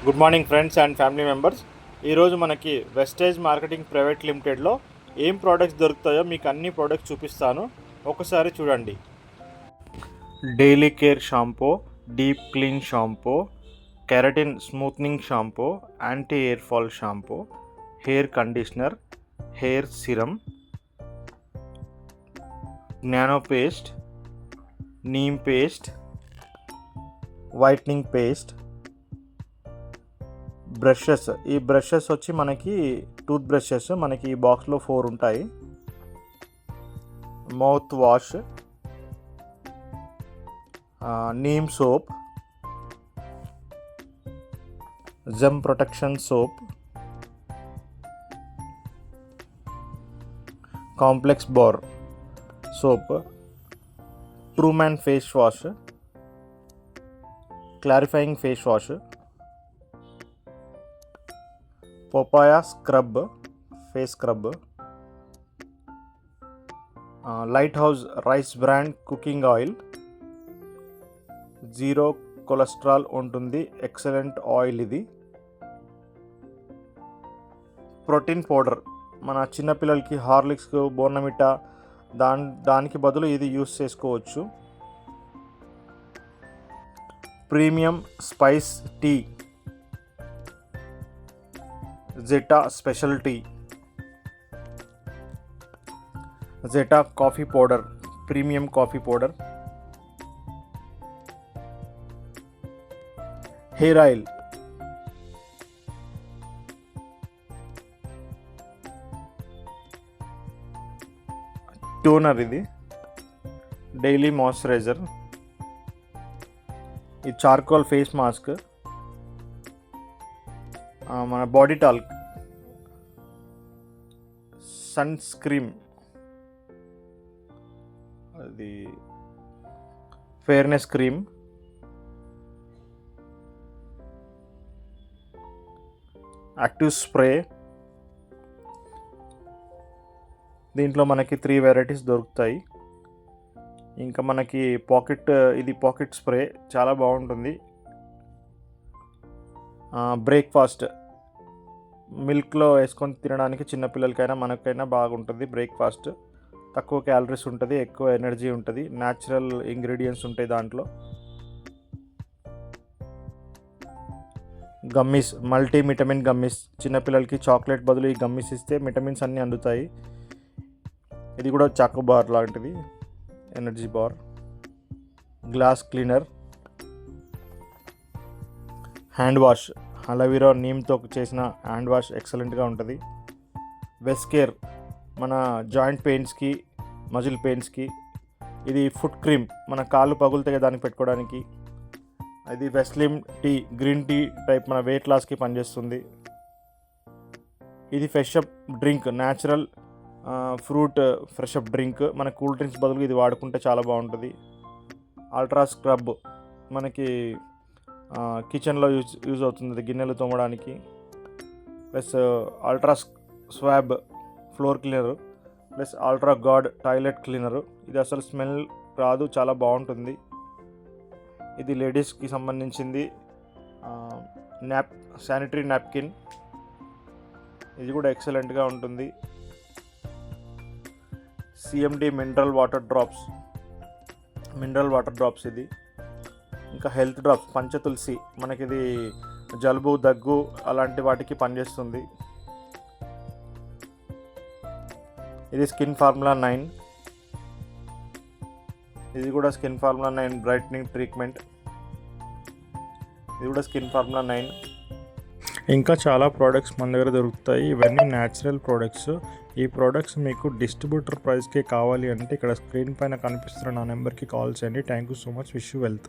Good morning friends and family members. ఈరోజు మనకి wastage marketing private లిమిటెడ్లో ఏం ప్రోడక్ట్స్ దొరుకుతాయో మీకు అన్ని ప్రోడక్ట్స్ చూపిస్తాను, ఒకసారి చూడండి. Daily care shampoo, deep clean shampoo, keratin smoothening shampoo, anti hair fall shampoo, hair conditioner, hair serum, జ్ఞానో paste, neem paste, whitening paste, brushes. ఈ బ్రషెస్ వచ్చి మనకి టూత్ బ్రషెస్ మనకి ఈ బాక్స్లో 4 ఉంటాయి. Mouth wash, neem soap, germ protection soap, complex bar soap, ట్రూమ్యాన్ face wash, clarifying face wash, papaya scrub face scrub, light house rice brand cooking oil, zero cholesterol ఉంటుంది, excellent oil ఇది. Protein powder, మన చిన్నపిల్లలకి Horlicks, Bournvita దానికి బదులు ఇది use చేసుకోవచ్చు. Premium spice tea, జెటా స్పెషల్ టీ, జెటా coffee powder, premium coffee powder, hair oil, toner, ఇది డైలీ మాయిశ్చరైజర్, ఇది చార్కోల్ ఫేస్ మాస్క్, మన బాడీ టాల్క్, సన్ స్క్రీమ్, అది ఫెయిర్నెస్ క్రీమ్, యాక్టివ్ స్ప్రే. దీంట్లో మనకి 3 వెరైటీస్ దొరుకుతాయి. ఇంకా మనకి ఇది పాకెట్ స్ప్రే చాలా బాగుంటుంది. బ్రేక్ఫాస్ట్ మిల్క్లో వేసుకొని తినడానికి చిన్నపిల్లలకైనా మనకైనా బాగుంటుంది. బ్రేక్ఫాస్ట్ తక్కువ క్యాలరీస్ ఉంటుంది, ఎక్కువ ఎనర్జీ ఉంటుంది, న్యాచురల్ ఇంగ్రీడియంట్స్ ఉంటాయి దాంట్లో. గమ్మీస్, మల్టీ విటమిన్ గమ్మీస్, చిన్నపిల్లలకి చాక్లెట్ బదులు ఈ గమ్మీస్ ఇస్తే విటమిన్స్ అన్నీ అందుతాయి. ఇది కూడా చాకో బార్ లాంటిది, energy bar. Glass cleaner, hand wash, aloe vera నీమ్తో చేసిన హ్యాండ్ వాష్ ఎక్సలెంట్గా ఉంటుంది. వెస్కేర్, మన జాయింట్ పెయిన్స్కి, మజిల్ పెయిన్స్కి. ఇది ఫుట్ క్రీమ్, మన కాళ్ళు పగులుతాయి దానికి పెట్టుకోవడానికి. ఇది వెస్లిమ్ టీ, గ్రీన్ టీ టైప్, మన వెయిట్ లాస్కి పనిచేస్తుంది. ఇది fresh up drink, natural fruit fresh up drink, మన కూల్ డ్రింక్స్ బదులు ఇది వాడుకుంటే చాలా బాగుంటుంది. అల్ట్రా స్క్రబ్, మనకి కిచెన్లో యూజ్ అవుతుంది గిన్నెలు తోమడానికి. Plus ultra swab floor cleaner, plus ultra guard toilet cleaner. ఇది అసలు స్మెల్ రాదు, చాలా బాగుంటుంది. ఇది లేడీస్కి సంబంధించింది. శానిటరీ నాప్కిన్, ఇది కూడా ఎక్సలెంట్గా ఉంటుంది. సిఎండి మినరల్ వాటర్ డ్రాప్స్ ఇది. ఇంకా హెల్త్ డ్రాప్స్, పంచతులసి, మనకి ఇది జలుబు, దగ్గు అలాంటి వాటికి పనిచేస్తుంది. ఇది స్కిన్ ఫార్ములా 9, ఇది కూడా స్కిన్ ఫార్ములా 9 బ్రైట్నింగ్ ట్రీట్మెంట్, ఇది కూడా స్కిన్ ఫార్ములా 9. ఇంకా చాలా ప్రోడక్ట్స్ మన దగ్గర దొరుకుతాయి. ఇవన్నీ న్యాచురల్ ప్రోడక్ట్స్. ఈ ప్రోడక్ట్స్ మీకు డిస్ట్రిబ్యూటర్ ప్రైస్కే కావాలి అంటే ఇక్కడ స్క్రీన్ పైన కనిపిస్తున్న నా నెంబర్కి కాల్ చేయండి. Thank you so much. Wish you wealth.